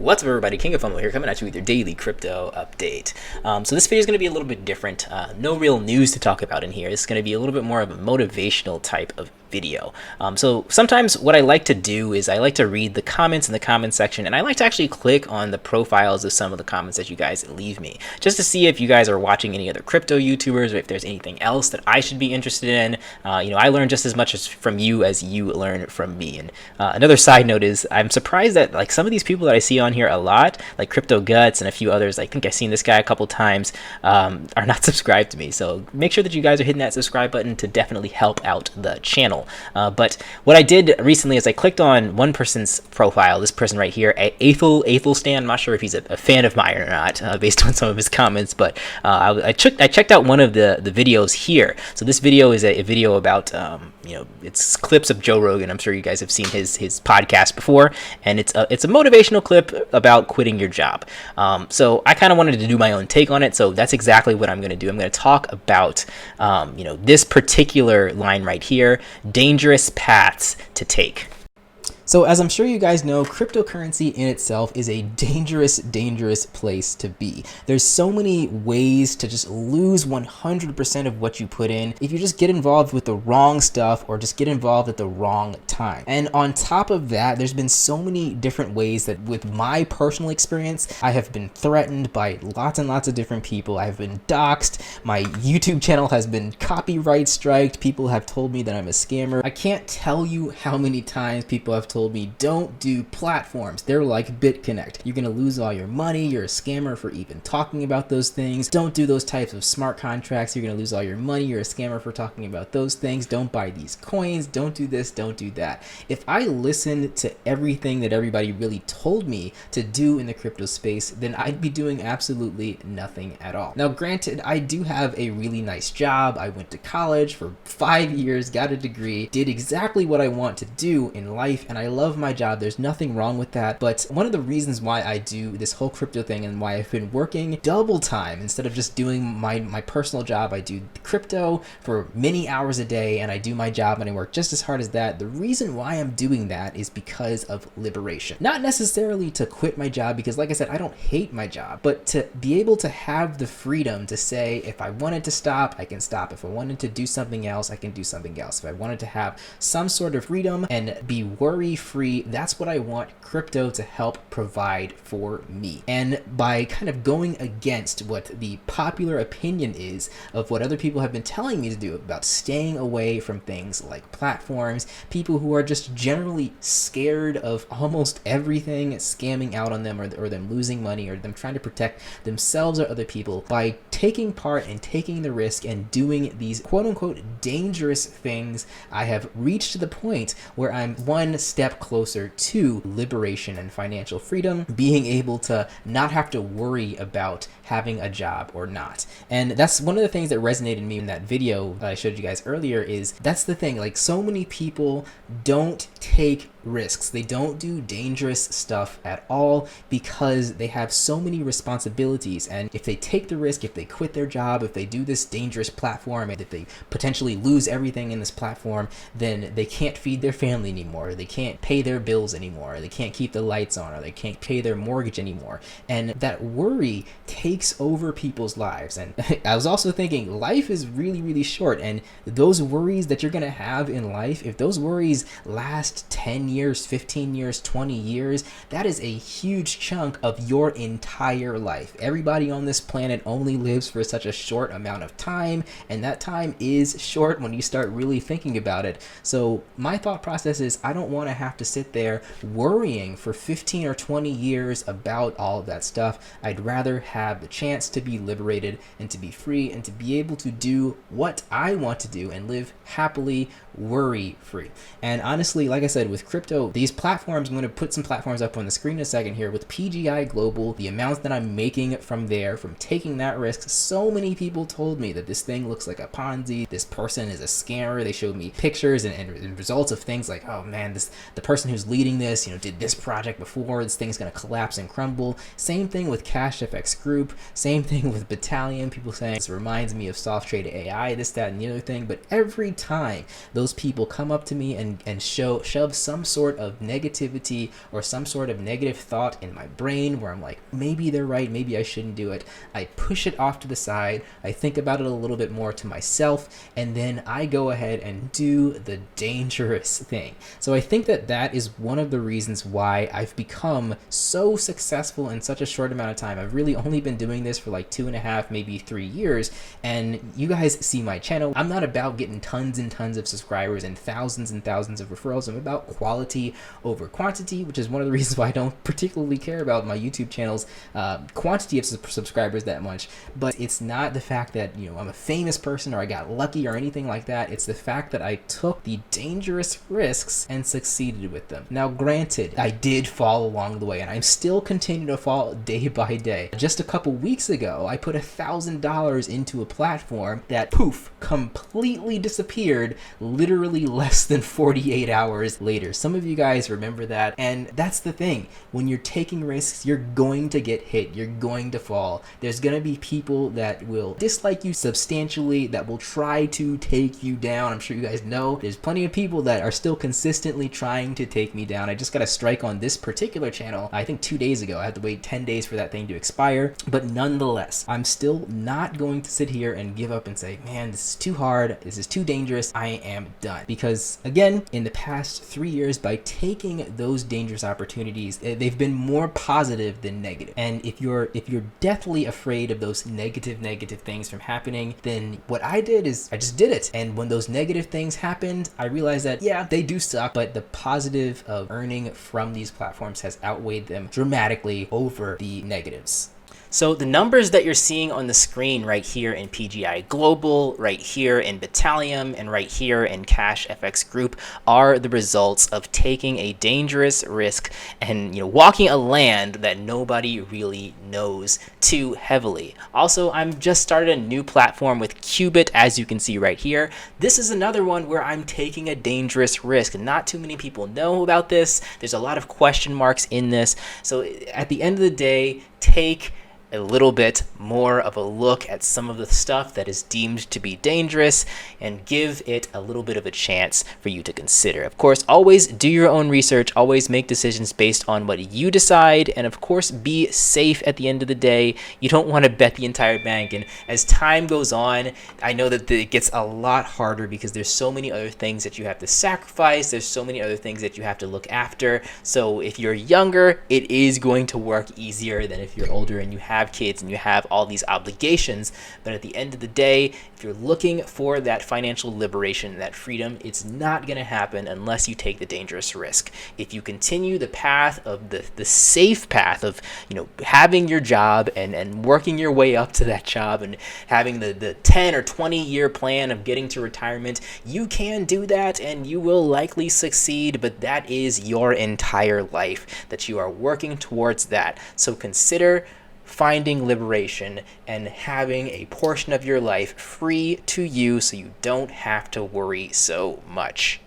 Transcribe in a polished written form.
What's up, everybody? King of FOMO here, coming at you with your daily crypto update. So this video is going to be a little bit different. No real news to talk about in here. It's going to be a little bit more of a motivational type of video. So sometimes what I like to do is I like to read the comments in the comment section, and I like to actually click on the profiles of some of the comments that you guys leave me, just to see if you guys are watching any other crypto YouTubers or if there's anything else that I should be interested in. I learn just as much from you as you learn from me. And another side note is I'm surprised that like some of these people that I see on here a lot, like Crypto Guts and a few others, I think I've seen this guy a couple times, are not subscribed to me. So make sure that you guys are hitting that subscribe button to definitely help out the channel. But what I did recently is I clicked on one person's profile, this person right here, Athelstan. I'm not sure if he's a fan of mine or not, based on some of his comments, but I checked out one of the videos here. So this video is a video about, it's clips of Joe Rogan. I'm sure you guys have seen his podcast before, and it's a motivational clip about quitting your job. So I kind of wanted to do my own take on it. So that's exactly what I'm going to do. I'm going to talk about, this particular line right here, dangerous paths to take. So as I'm sure you guys know, cryptocurrency in itself is a dangerous place to be. There's so many ways to just lose 100% of what you put in if you just get involved with the wrong stuff or just get involved at the wrong time. And on top of that, there's been so many different ways that with my personal experience, I have been threatened by lots and lots of different people. I've been doxxed. My YouTube channel has been copyright striked. People have told me that I'm a scammer. I can't tell you how many times people have told me don't do platforms. They're like BitConnect. You're gonna lose all your money. You're a scammer for even talking about those things. Don't do those types of smart contracts. You're gonna lose all your money. You're a scammer for talking about those things. Don't buy these coins. Don't do this. Don't do that. If I listened to everything that everybody really told me to do in the crypto space, then I'd be doing absolutely nothing at all. Now, granted, I do have a really nice job. I went to college for 5 years, got a degree, did exactly what I want to do in life, and I love my job. There's nothing wrong with that. But one of the reasons why I do this whole crypto thing and why I've been working double time instead of just doing my personal job, I do crypto for many hours a day and I do my job and I work just as hard as that. The reason why I'm doing that is because of liberation. Not necessarily to quit my job, because like I said, I don't hate my job, but to be able to have the freedom to say, if I wanted to stop, I can stop. If I wanted to do something else, I can do something else. If I wanted to have some sort of freedom and be worry-free, that's what I want crypto to help provide for me. And by kind of going against what the popular opinion is of what other people have been telling me to do about staying away from things like platforms, people who are just generally scared of almost everything scamming out on them or them losing money or them trying to protect themselves or other people, by taking part and taking the risk and doing these quote-unquote dangerous things, I have reached the point where I'm one step closer to liberation and financial freedom, being able to not have to worry about having a job or not. And that's one of the things that resonated in me in that video that I showed you guys earlier. Is that's the thing, like, so many people don't take risks. They don't do dangerous stuff at all because they have so many responsibilities. And if they take the risk, if they quit their job, if they do this dangerous platform, and if they potentially lose everything in this platform, then they can't feed their family anymore. They can't pay their bills anymore. They can't keep the lights on, or they can't pay their mortgage anymore. And that worry takes over people's lives. And I was also thinking, life is really short, and those worries that you're going to have in life, if those worries last 10 years, 15 years, 20 years, that is a huge chunk of your entire life. Everybody on this planet only lives for such a short amount of time, and that time is short when you start really thinking about it. So my thought process is, I don't want to have to sit there worrying for 15 or 20 years about all of that stuff. I'd rather have the chance to be liberated and to be free and to be able to do what I want to do and live happily, worry-free. And honestly, like I said, with crypto, these platforms, I'm going to put some platforms up on the screen in a second here. With PGI Global, the amounts that I'm making from there, from taking that risk, So many people told me that this thing looks like a Ponzi, this person is a scammer. They showed me pictures and results of things like, oh man, the person who's leading this, did this project before, this thing's gonna collapse and crumble. Same thing with CashFX Group, same thing with Battalion, people saying this reminds me of Softrade AI, this, that, and the other thing. But every time those people come up to me and shove some sort of negativity or some sort of negative thought in my brain where I'm like, maybe they're right, maybe I shouldn't do it, I push it off to the side, I think about it a little bit more to myself, and then I go ahead and do the dangerous thing. So I think that is one of the reasons why I've become so successful in such a short amount of time. I've really only been doing this for like 2.5, maybe 3 years, and you guys see my channel. I'm not about getting tons and tons of subscribers and thousands of referrals. I'm about quality over quantity, which is one of the reasons why I don't particularly care about my YouTube channel's quantity of subscribers that much. But it's not the fact that I'm a famous person or I got lucky or anything like that. It's the fact that I took the dangerous risks and succeeded with them. Now granted, I did fall along the way, and I'm still continuing to fall day by day. Just a couple weeks ago, I put $1,000 into a platform that poof completely disappeared literally less than 48 hours later. Some of you guys remember that, and that's the thing. When you're taking risks, you're going to get hit, you're going to fall. There's going to be people that will dislike you substantially, that will try to take you down. I'm sure you guys know there's plenty of people that are still consistently trying to take me down. I just got a strike on this particular channel, I think 2 days ago. I had to wait 10 days for that thing to expire, but nonetheless, I'm still not going to sit here and give up and say, man, this is too hard, this is too dangerous, I am done. Because again, in the past 3 years, by taking those dangerous opportunities, they've been more positive than negative. And if you're deathly afraid of those negative things from happening, then what I did is I just did it. And when those negative things happened, I realized that yeah, they do suck, but the positive of earning from these platforms has outweighed them dramatically over the negatives. So the numbers that you're seeing on the screen right here in PGI Global, right here in Battalion, and right here in CashFX Group are the results of taking a dangerous risk and walking a land that nobody really knows too heavily. Also, I'm just started a new platform with Qubit, as you can see right here. This is another one where I'm taking a dangerous risk. Not too many people know about this. There's a lot of question marks in this. So at the end of the day, take a little bit more of a look at some of the stuff that is deemed to be dangerous and give it a little bit of a chance for you to consider. Of course, always do your own research, always make decisions based on what you decide, and of course, be safe at the end of the day. You don't want to bet the entire bank, and as time goes on, I know that it gets a lot harder because there's so many other things that you have to sacrifice, there's so many other things that you have to look after. So if you're younger, it is going to work easier than if you're older and you have kids and you have all these obligations. But at the end of the day, if you're looking for that financial liberation, that freedom, it's not going to happen unless you take the dangerous risk. If you continue the path of the safe path of having your job and working your way up to that job and having the 10 or 20 year plan of getting to retirement, you can do that and you will likely succeed, but that is your entire life that you are working towards that. So consider finding liberation and having a portion of your life free to you so you don't have to worry so much.